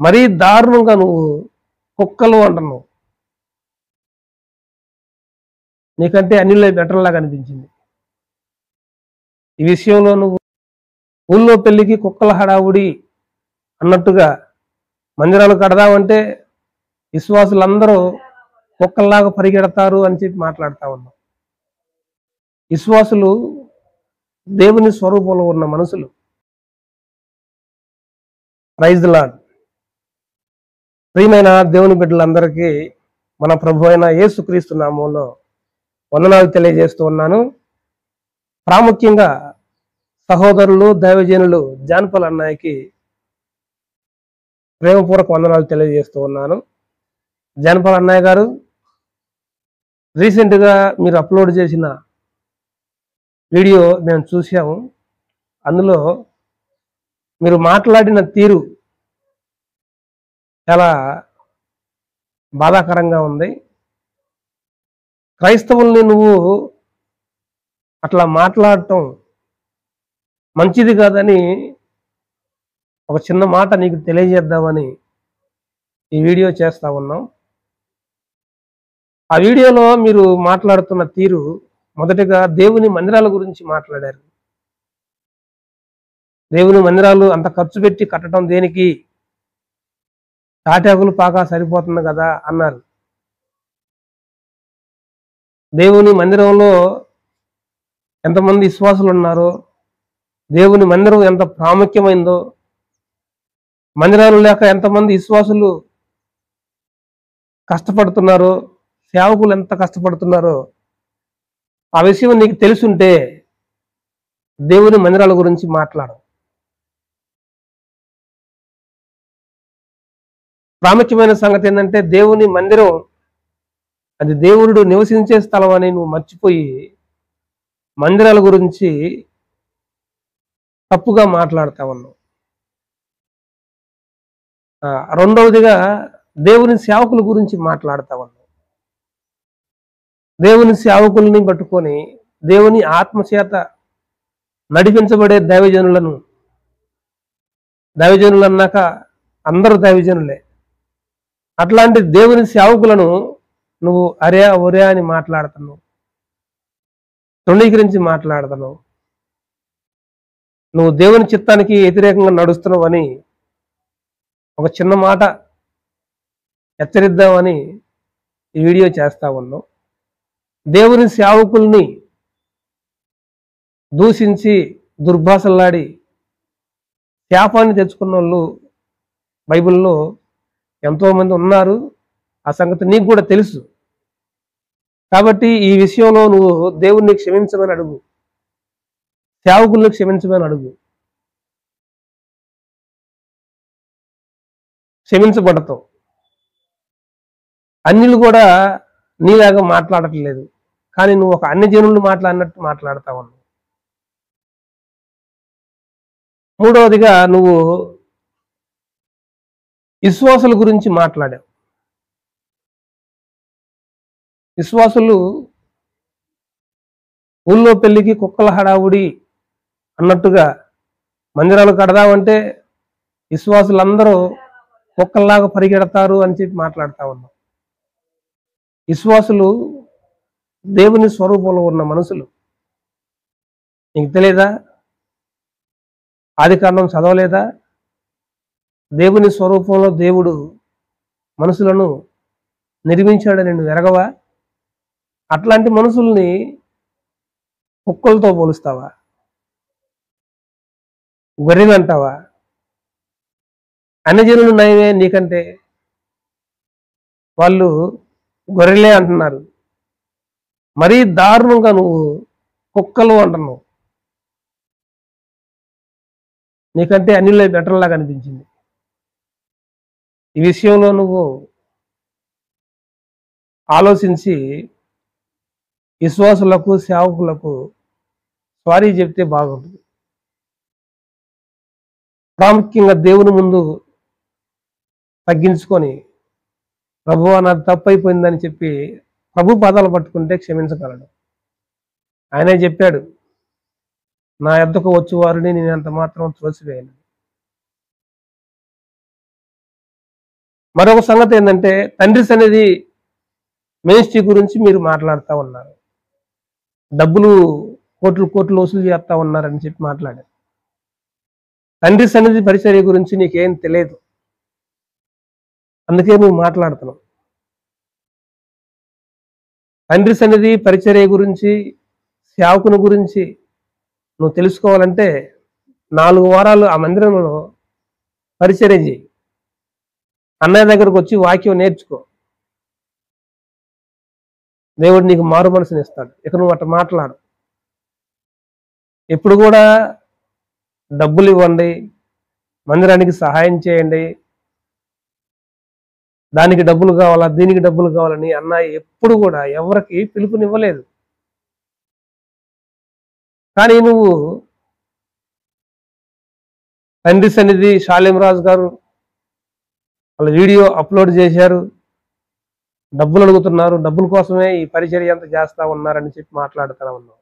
మరీ దారుణంగా నువ్వు కుక్కలు అంటున్నావు. నీకంటే అన్నిలో బెటర్ లాగా అనిపించింది. ఈ విషయంలో నువ్వు ఊళ్ళో పెళ్లికి కుక్కల హడావుడి అన్నట్టుగా మందిరాలు కడదామంటే విశ్వాసులందరూ కుక్కల్లాగా పరిగెడతారు అని చెప్పి మాట్లాడుతా ఉన్నావు. విశ్వాసులు దేవుని స్వరూపంలో ఉన్న మనుషులు. Praise the Lord. ప్రియమైన దేవుని బిడ్డలందరికీ మన ప్రభు అయిన యేసుక్రీస్తు నామంలో వందనాలు తెలియజేస్తూ ఉన్నాను. ప్రాముఖ్యంగా సహోదరులు దైవజనులు జాన్పల్ అన్నయ్యకి ప్రేమపూర్వక వందనాలు తెలియజేస్తూ ఉన్నాను. జాన్పల్ అన్నయ్య గారు, రీసెంట్గా మీరు అప్లోడ్ చేసిన వీడియో మేము చూసాము. అందులో మీరు మాట్లాడిన తీరు చాలా బాధాకరంగా ఉంది. క్రైస్తవుల్ని నువ్వు అట్లా మాట్లాడటం మంచిది కాదని ఒక చిన్న మాట నీకు తెలియజేద్దామని ఈ వీడియో చేస్తా ఉన్నాం. ఆ వీడియోలో మీరు మాట్లాడుతున్న తీరు, మొదటిగా దేవుని మందిరాల గురించి మాట్లాడారు. దేవుని మందిరాలు అంత ఖర్చు పెట్టి కట్టడం దేనికి, తాటాకులు పాక సరిపోతుంది కదా అన్నారు. దేవుని మందిరంలో ఎంతమంది విశ్వాసులు ఉన్నారో, దేవుని మందిరం ఎంత ప్రాముఖ్యమైందో, మందిరాలు లేక ఎంతమంది విశ్వాసులు కష్టపడుతున్నారో, సేవకులు ఎంత కష్టపడుతున్నారో ఆ విషయం నీకు తెలుసుంటే దేవుని మందిరాల గురించి మాట్లాడు. ప్రాముఖ్యమైన సంగతి ఏంటంటే, దేవుని మందిరం అది దేవుడు నివసించే స్థలం అని నువ్వు మర్చిపోయి మందిరాల గురించి తప్పుగా మాట్లాడుతా ఉన్నావు. రెండవదిగా దేవుని సేవకుల గురించి మాట్లాడుతా ఉన్నావు. దేవుని సేవకుల్ని పట్టుకొని దేవుని ఆత్మచేత నడిపించబడే దైవజనులు అన్నాక అందరూ దైవజనులే. అట్లాంటి దేవుని సేవకులను నువ్వు అరే ఒరే అని మాట్లాడుతున్నావు, తృణీకరించి మాట్లాడుతున్నావు. నువ్వు దేవుని చిత్తానికి వ్యతిరేకంగా నడుస్తున్నావు అని ఒక చిన్న మాట హెచ్చరిద్దామని ఈ వీడియో చేస్తా ఉన్నావు. దేవుని సేవకుల్ని దూషించి దుర్భాషలాడి శాపాన్ని తెచ్చుకున్న వాళ్ళు బైబిల్లో ఎంతోమంది ఉన్నారు. ఆ సంగతి నీకు కూడా తెలుసు. కాబట్టి ఈ విషయంలో నువ్వు దేవుణ్ణి క్షమించమని అడుగు, సేవకుల్ని క్షమించమని అడుగు. క్షమించబడతావు. అన్యులు కూడా నీలాగా మాట్లాడట్లేదు, కానీ నువ్వు ఒక అన్య జనులు మాట్లాడినట్టు మాట్లాడుతా ఉన్నావు. మూడవదిగా నువ్వు విశ్వాసుల గురించి మాట్లాడావు. విశ్వాసులు ఊళ్ళో పెళ్లికి కుక్కల హడావుడి అన్నట్టుగా మందిరాలు కడదామంటే విశ్వాసులందరూ కుక్కల్లాగా పరిగెడతారు అని చెప్పి మాట్లాడుతా ఉన్నాం. విశ్వాసులు దేవుని స్వరూపంలో ఉన్న మనుషులు. నీకు తెలియదా? ఆదికాండం చదవలేదా? దేవుని స్వరూపంలో దేవుడు మనుషులను నిర్మించాడని నువ్వు ఎరగవా? అట్లాంటి మనుషుల్ని కుక్కలతో పోలుస్తావా? గొర్రెలు అంటావా? అన్యజనులు నయమే నీకంటే, వాళ్ళు గొర్రెలే అంటున్నారు. మరీ దారుణంగా నువ్వు కుక్కలు అంటున్నావు. నీకంటే అన్నిలో బెటర్ లాగా అనిపించింది. ఈ విషయంలో నువ్వు ఆలోచించి విశ్వాసులకు సేవకులకు సారీ చెప్తే బాగుంటుంది. ప్రాముఖ్యంగా దేవుని ముందు తగ్గించుకొని ప్రభువా నాది తప్పు అయిపోయిందని చెప్పి ప్రభు పాదాలు పట్టుకుంటే క్షమించగలడు. ఆయనే చెప్పాడు, నా యొద్దకు వచ్చి వారిని నేను ఎంత మాత్రం త్రోసివేయను. మరొక సంగతి ఏంటంటే తండ్రి సన్నిధి మినిస్ట్రీ గురించి మీరు మాట్లాడుతూ ఉన్నారు. డబ్బులు కోట్లు కోట్లు వసూలు చేస్తా ఉన్నారని చెప్పి మాట్లాడారు. తండ్రి సన్నిధి పరిచర్య గురించి నీకేం తెలియదు, అందుకే నువ్వు మాట్లాడుతున్నావు. తండ్రి సన్నిధి పరిచర్య గురించి, సేవకుని గురించి నువ్వు తెలుసుకోవాలంటే 4 వారాలు ఆ మందిరంలో పరిచర్య చేయి. అన్నయ్య దగ్గరకు వచ్చి వాక్యం నేర్చుకో. దేవుడు నీకు మారు మనసుని ఇస్తాడు. ఇక నువ్వు అట్లా మాట్లాడు. ఎప్పుడు కూడా డబ్బులు ఇవ్వండి, మందిరానికి సహాయం చేయండి, దానికి డబ్బులు కావాలా, దీనికి డబ్బులు కావాలని అన్నయ్య ఎప్పుడు కూడా ఎవరికి పిలుపునివ్వలేదు. కానీ నువ్వు తండ్రి సన్నిధి షాలేం రాజు గారు వాళ్ళ వీడియో అప్లోడ్ చేశారు, డబ్బులు అడుగుతున్నారు, డబ్బుల కోసమే ఈ పరిచర్య అంతా చేస్తా ఉన్నారని చెప్పి మాట్లాడుతూ ఉన్నావు.